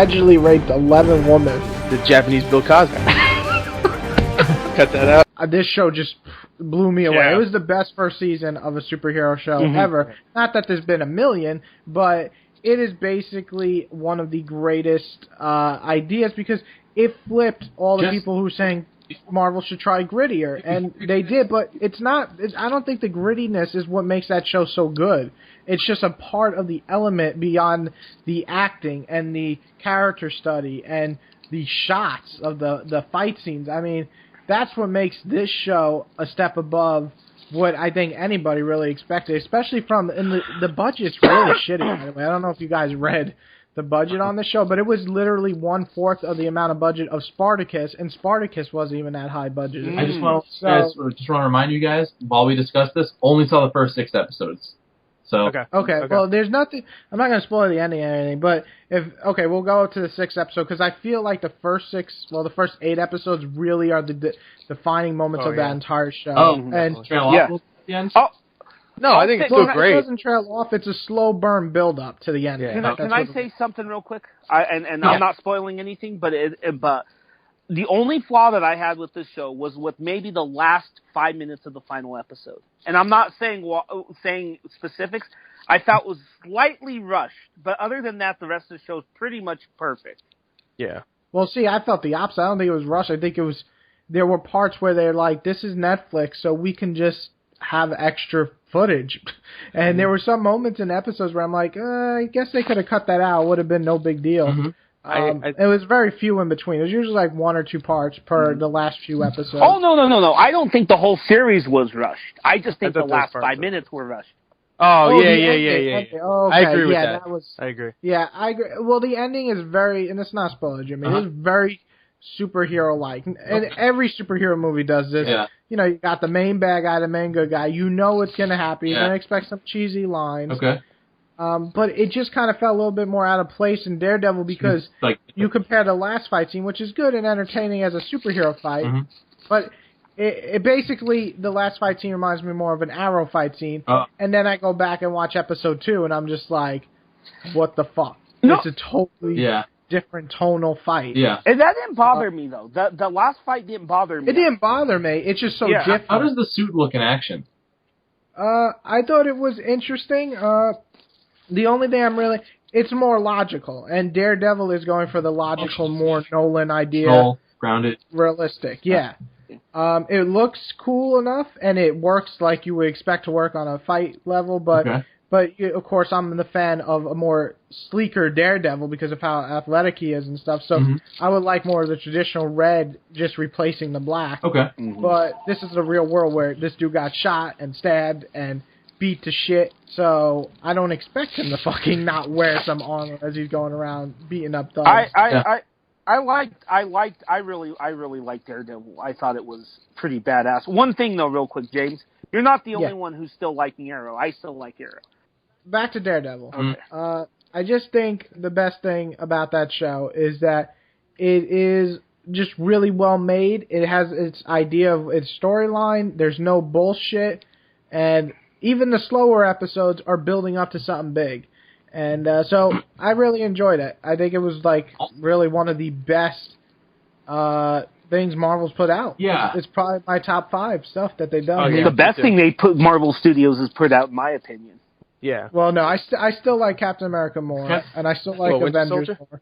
Allegedly raped 11 women. The Japanese Bill Cosby. Cut that out. This show just blew me away. Yeah. It was the best first season of a superhero show ever. Not that there's been a million, but it is basically one of the greatest ideas because it flipped all the people who were saying Marvel should try grittier, and they did, but it's not. I don't think the grittiness is what makes that show so good. It's just a part of the element beyond the acting and the character study and the shots of the fight scenes. I mean, that's what makes this show a step above what I think anybody really expected, especially from the budget's really shitty, by the way. I don't know if you guys read the budget on the show, but it was literally 1/4 of the amount of budget of Spartacus, and Spartacus wasn't even that high budget. I just want to remind you guys, while we discuss this, only saw the first 6 episodes. So Okay. Well, there's nothing. I'm not going to spoil the ending or anything, but we'll go to the 6th episode because I feel like the first 8 episodes really are the defining moments of that entire show. And trail off at the end. No, I think it's still great. It doesn't trail off. It's a slow burn build up to the end. Yeah. Can I say something real quick? I'm not spoiling anything, but the only flaw that I had with this show was with maybe the last 5 minutes of the final episode. And I'm not saying specifics. I felt it was slightly rushed, but other than that, the rest of the show is pretty much perfect. Yeah. Well, see, I felt the opposite. I don't think it was rushed. I think there were parts where they're like, this is Netflix, so we can just have extra footage. And there were some moments in episodes where I'm like, I guess they could have cut that out. It would have been no big deal. It was very few in between. It was usually like 1 or 2 parts per the last few episodes. Oh, no. I don't think the whole series was rushed. I just think the last 5 minutes were rushed. Oh, yeah. Okay. I agree with that. I agree. Yeah, I agree. Well, the ending is very, and it's not spoiler, Jimmy, it's very superhero-like. And every superhero movie does this. Yeah. You know, you got the main bad guy, the main good guy. You know what's going to happen. You're going to expect some cheesy lines. Okay. But it just kind of felt a little bit more out of place in Daredevil because you compare the last fight scene, which is good and entertaining as a superhero fight, but it basically, the last fight scene reminds me more of an Arrow fight scene, and then I go back and watch episode 2, and I'm just like, what the fuck? No. It's a totally different tonal fight. Yeah. And that didn't bother me, though. The last fight didn't bother me. It didn't bother me. It's just so different. How does the suit look in action? I thought it was interesting. The only thing it's more logical, and Daredevil is going for the logical, more Nolan idea. Soul, grounded. Realistic, yeah. It looks cool enough, and it works like you would expect to work on a fight level, but of course I'm the fan of a more sleeker Daredevil because of how athletic he is and stuff, so I would like more of the traditional red just replacing the black. Okay. But this is the real world where this dude got shot and stabbed and beat to shit, so I don't expect him to fucking not wear some armor as he's going around beating up thugs. I really liked Daredevil. I thought it was pretty badass. One thing though, real quick, James, you're not the only one who's still liking Arrow. I still like Arrow. Back to Daredevil. Okay. I just think the best thing about that show is that it is just really well made. It has its idea of its storyline. There's no bullshit, and even the slower episodes are building up to something big. And so I really enjoyed it. I think it was like really one of the best things Marvel's put out. Yeah. It's probably my top 5 stuff that they've done. The best thing Marvel Studios has put out, in my opinion. Yeah. Well, no, I still like Captain America more, and I still like Avengers more.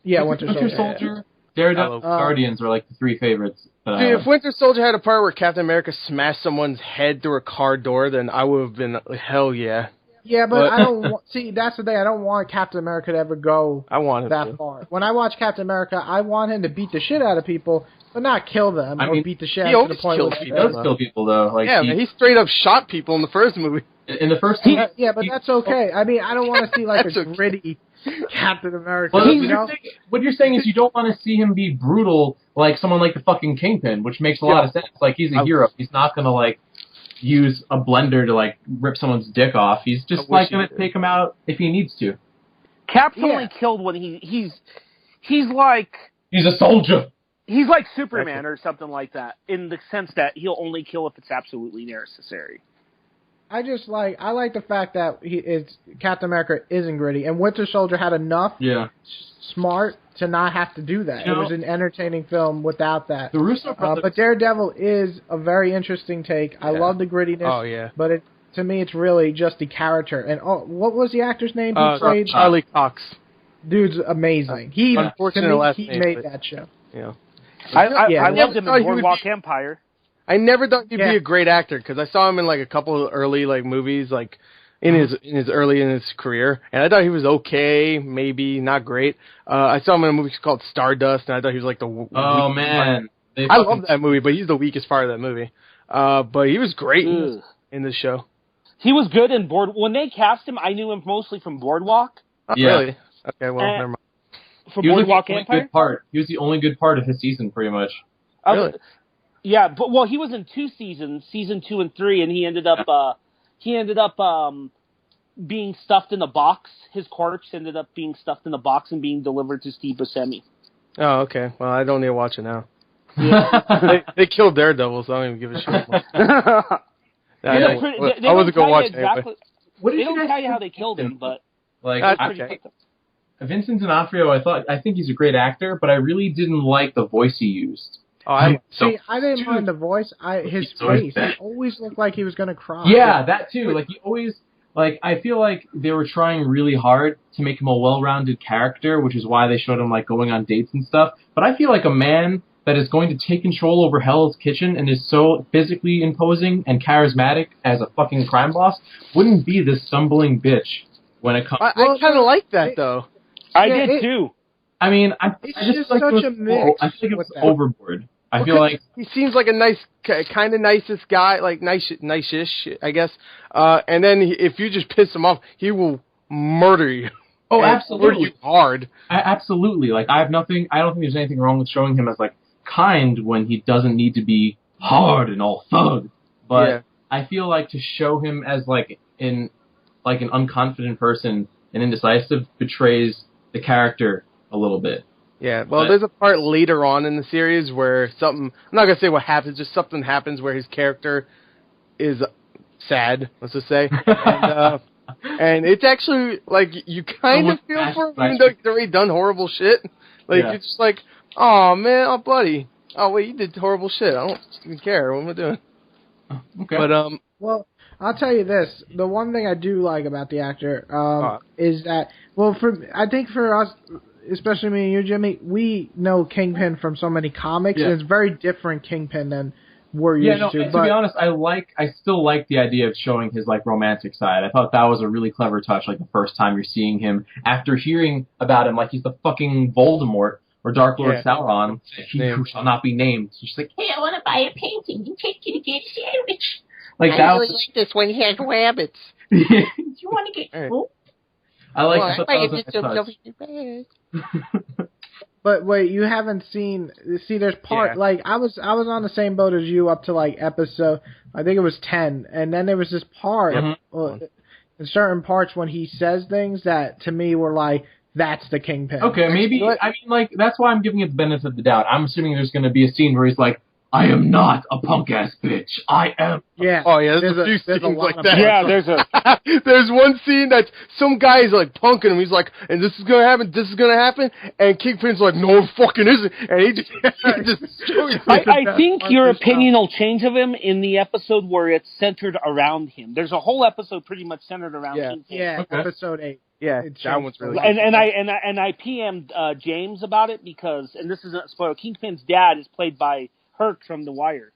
Yeah, Winter Soldier. Daredevil, Guardians are like the 3 favorites. Dude, if Winter Soldier had a part where Captain America smashed someone's head through a car door, then I would have been hell yeah. Yeah, but I don't see. That's the thing. I don't want Captain America to ever go that far. When I watch Captain America, I want him to beat the shit out of people, but not kill them or beat the shit out of the point. He does kill people though. Like he straight up shot people in the first movie. In the first, but that's okay. I mean, I don't want to see like a gritty Captain America. Well, what you're saying is you don't want to see him be brutal like someone like the fucking Kingpin, which makes a lot of sense. Like he's a hero. He's not gonna like use a blender to like rip someone's dick off. He's just like gonna take him out if he needs to. Cap's only killed when he's like a soldier. He's like Superman or something like that, in the sense that he'll only kill if it's absolutely necessary. I like the fact that Captain America isn't gritty, and Winter Soldier had enough smart to not have to do that. It was an entertaining film without that. The Russo brothers, but Daredevil is a very interesting take. I love the grittiness. Oh yeah. But to me, it's really just the character. And what was the actor's name who played Charlie Cox? Dude's amazing. He made that show. Yeah. I loved him in Boardwalk Empire. I never thought he'd be a great actor because I saw him in like a couple of early movies in his career, and I thought he was okay, maybe not great. I saw him in a movie called Stardust, and I thought he was like the man, I love that movie, but he's the weakest part of that movie. But he was great in this show. He was good in When they cast him, I knew him mostly from Boardwalk. Oh, really? Okay, well, never mind. From Boardwalk Empire? He was the only good part of his season, pretty much. Really? Yeah, but he was in 2 seasons, season 2 and 3, and he ended up being stuffed in a box. His corpse ended up being stuffed in a box and being delivered to Steve Buscemi. Oh, okay. Well, I don't need to watch it now. Yeah. they killed Daredevil, so I don't even give a shit. I wasn't going to watch it anyway. They don't tell you how they killed him, but Vincent D'Onofrio, I think he's a great actor, but I really didn't like the voice he used. Oh, I didn't mind the voice. His face. He always looked like he was going to cry. Yeah, that too. Like he always. Like I feel like they were trying really hard to make him a well-rounded character, which is why they showed him like going on dates and stuff. But I feel like a man that is going to take control over Hell's Kitchen and is so physically imposing and charismatic as a fucking crime boss wouldn't be this stumbling bitch when it comes. I kind of like that though. I did too. I mean, I just like such a mix. I think it was overboard. I feel like he seems like a nice, kind of nicest guy, like nice-ish, I guess. And then if you just piss him off, he will murder you. Oh, absolutely, murder you hard. Absolutely. Like I don't think there's anything wrong with showing him as like kind when he doesn't need to be hard and all thug. But I feel like to show him as like an unconfident person and indecisive betrays the character a little bit. Yeah, well, there's a part later on in the series where I'm not going to say what happens, just something happens where his character is sad, let's just say. And it's actually, like, you kind of feel for him, even though he's already done horrible shit. Like, you're just like, oh, man, oh, buddy. Oh, wait, you did horrible shit. I don't even care. What am I doing? Okay. But, well, I'll tell you this. The one thing I do like about the actor is that, I think for us, especially me and you, Jimmy, we know Kingpin from so many comics, and it's very different Kingpin than we're used to. To be honest, I still like the idea of showing his like romantic side. I thought that was a really clever touch. Like the first time you're seeing him, after hearing about him, like he's the fucking Voldemort or Dark Lord Sauron, he who shall not be named. So she's like, hey, I want to buy a painting and take you to get a sandwich. Like I really like this when he has rabbits. Do you want to get food? I like that. But wait, you haven't seen? See, there's part like I was on the same boat as you up to like episode, I think it was 10, and then there was this part in certain parts when he says things that to me were like, that's the Kingpin. Okay, maybe I mean like that's why I'm giving it the benefit of the doubt. I'm assuming there's going to be a scene where he's like, I am not a punk-ass bitch. I am. Yeah. Oh, yeah, there's a few scenes like that. Yeah, there's one scene that some guy is, like, punking him. He's like, and this is going to happen, this is going to happen. And Kingpin's like, no, it fucking isn't. And he just I think your opinion will change of him in the episode where it's centered around him. There's a whole episode pretty much centered around Kingpin. Yeah, episode 8. Yeah, that one's really good. And I PM'd James about it because, and this isn't a spoiler, Kingpin's dad is played by Herc from The Wire.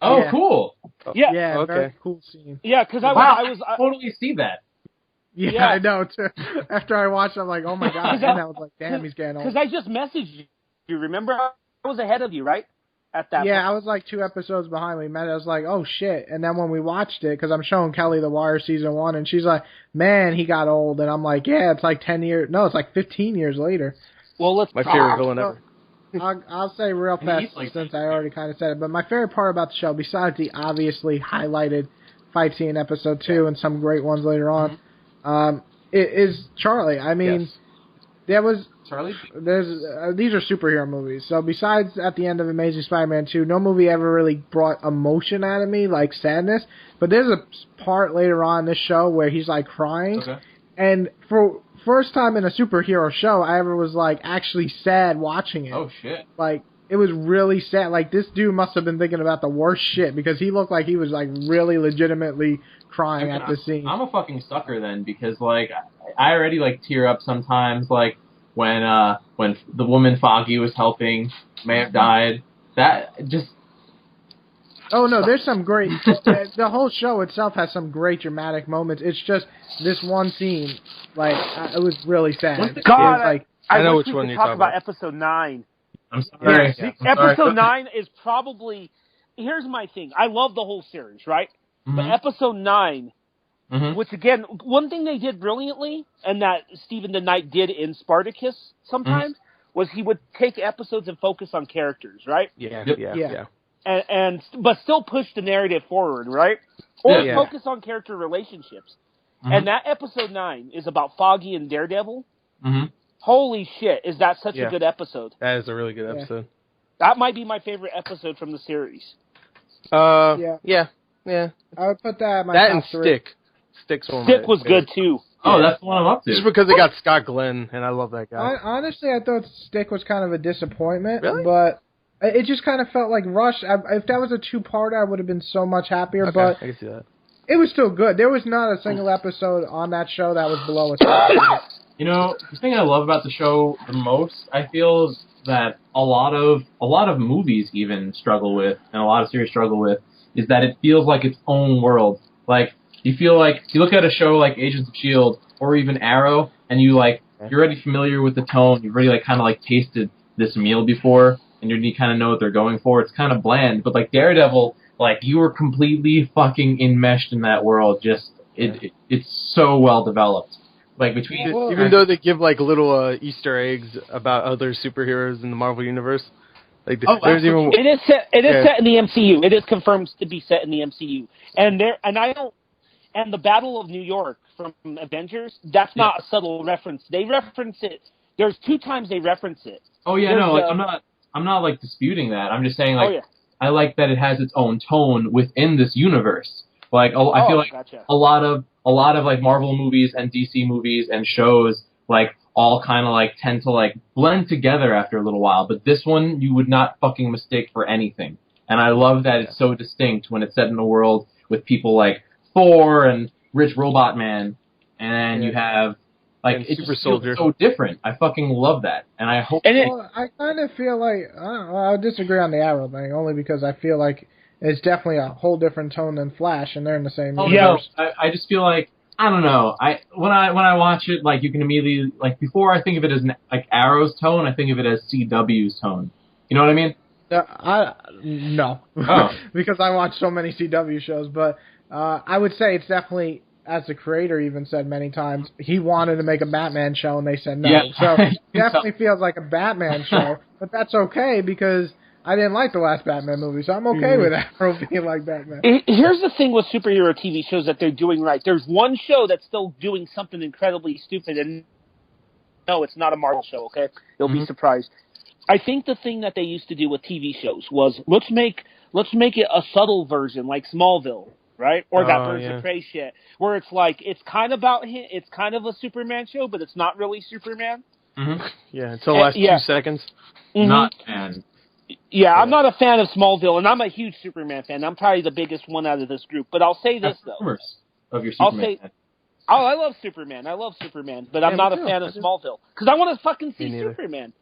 Oh, cool. Yeah, okay. Very cool scene. Yeah, because I totally see see that. Yeah, I know, too. After I watched it, I'm like, oh my god. And I was like, damn, he's getting old. Because I just messaged you. Remember? I was ahead of you, right? At that point. I was like 2 episodes behind. We met. I was like, oh shit. And then when we watched it, because I'm showing Kelly The Wire season 1, and she's like, man, he got old. And I'm like, yeah, it's like 10 years. No, it's like 15 years later. Well, let's My favorite villain ever. I'll say real fast since I already kind of said it, but my favorite part about the show, besides the obviously highlighted fight scene in episode 2 and some great ones later on, is Charlie. I mean, there was Charlie? these are superhero movies. So besides at the end of Amazing Spider-Man 2, no movie ever really brought emotion out of me, like sadness. But there's a part later on in this show where he's like crying. Okay. And for first time in a superhero show, I ever was like actually sad watching it. Oh shit. Like, it was really sad. Like, this dude must have been thinking about the worst shit because he looked like he was like really legitimately crying at the scene. I'm a fucking sucker then, because like I already like tear up sometimes, like when the woman Foggy was helping may have died. That just. Oh no, there's some great. The whole show itself has some great dramatic moments. It's just this one scene, like it was really sad. God, like I know wish which we one could you're talk talking about about. episode 9. I'm sorry. Yeah. I'm Episode sorry. 9 is probably. Here's my thing. I love the whole series, right? Mm-hmm. But episode 9, Mm-hmm. which again, one thing they did brilliantly, and that Stephen the Knight did in Spartacus sometimes, was he would take episodes and focus on characters, right? Yeah. But still push the narrative forward, right? Or focus on character relationships. Mm-hmm. And that episode 9 is about Foggy and Daredevil. Mm-hmm. Holy shit, is that such a good episode? That is a really good episode. That might be my favorite episode from the series. yeah. I would put that at my that top and 3. Stick. Stick Was good too. Oh, that's the one I'm up to. Just because they got Scott Glenn, and I love that guy. Honestly, I thought Stick was kind of a disappointment. Really? But it just kind of felt like rushed. If that was a 2-parter, I would have been so much happier. Okay, But I can see that. it was still good. There was not a single episode on that show that was below a 7. You know, the thing I love about the show the most, I feel, is that a lot of movies even struggle with, and a lot of series struggle with, is that it feels like its own world. Like, you feel like, you look at a show like Agents of S.H.I.E.L.D. or even Arrow, and you're already familiar with the tone, you've already kind of tasted this meal before, and you kind of know what they're going for. It's kind of bland, but like Daredevil, like, you were completely fucking enmeshed in that world. Just, it's so well developed. Like, between... Even though they give, like, little Easter eggs about other superheroes in the Marvel Universe. Like, there's even... It is set in the MCU. It is confirmed to be set in the MCU. And the Battle of New York from Avengers, that's not a subtle reference. They reference it. There's 2 times they reference it. Oh, yeah, no, like, I'm not, like, disputing that. I'm just saying, like, I like that it has its own tone within this universe. Like, I feel like a lot of like Marvel movies and DC movies and shows like all kind of like tend to like blend together after a little while. But this one you would not fucking mistake for anything. And I love that it's so distinct when it's set in a world with people like Thor and Rich Robot Man, and you have like it's Super Soldier. So different. I fucking love that, and I hope. I kind of feel like I would disagree on the Arrow thing only because I feel like it's definitely a whole different tone than Flash, and they're in the same universe. I just feel like I don't know. When I watch it, like you can immediately like before I think of it as like Arrow's tone, I think of it as CW's tone. You know what I mean? No, because I watch so many CW shows. But I would say it's definitely, as the creator even said many times, he wanted to make a Batman show, and they said no. Yeah. So it definitely feels like a Batman show, but that's okay because I didn't like the last Batman movie, so I'm okay with Arrow being like Batman. Here's the thing with superhero TV shows that they're doing right. There's one show that's still doing something incredibly stupid, and no, it's not a Marvel show, okay? You'll be surprised. I think the thing that they used to do with TV shows was let's make it a subtle version like Smallville, right? Or that Birds of Prey shit, where it's like it's kind of about him. It's kind of a Superman show, but it's not really Superman. Yeah, until the last 2 seconds. Not fan. Yeah, I'm not a fan of Smallville, and I'm a huge Superman fan. I'm probably the biggest one out of this group. But I'll say this though: of your Superman. I love Superman. But I'm not a fan of Smallville because I want to fucking see Superman.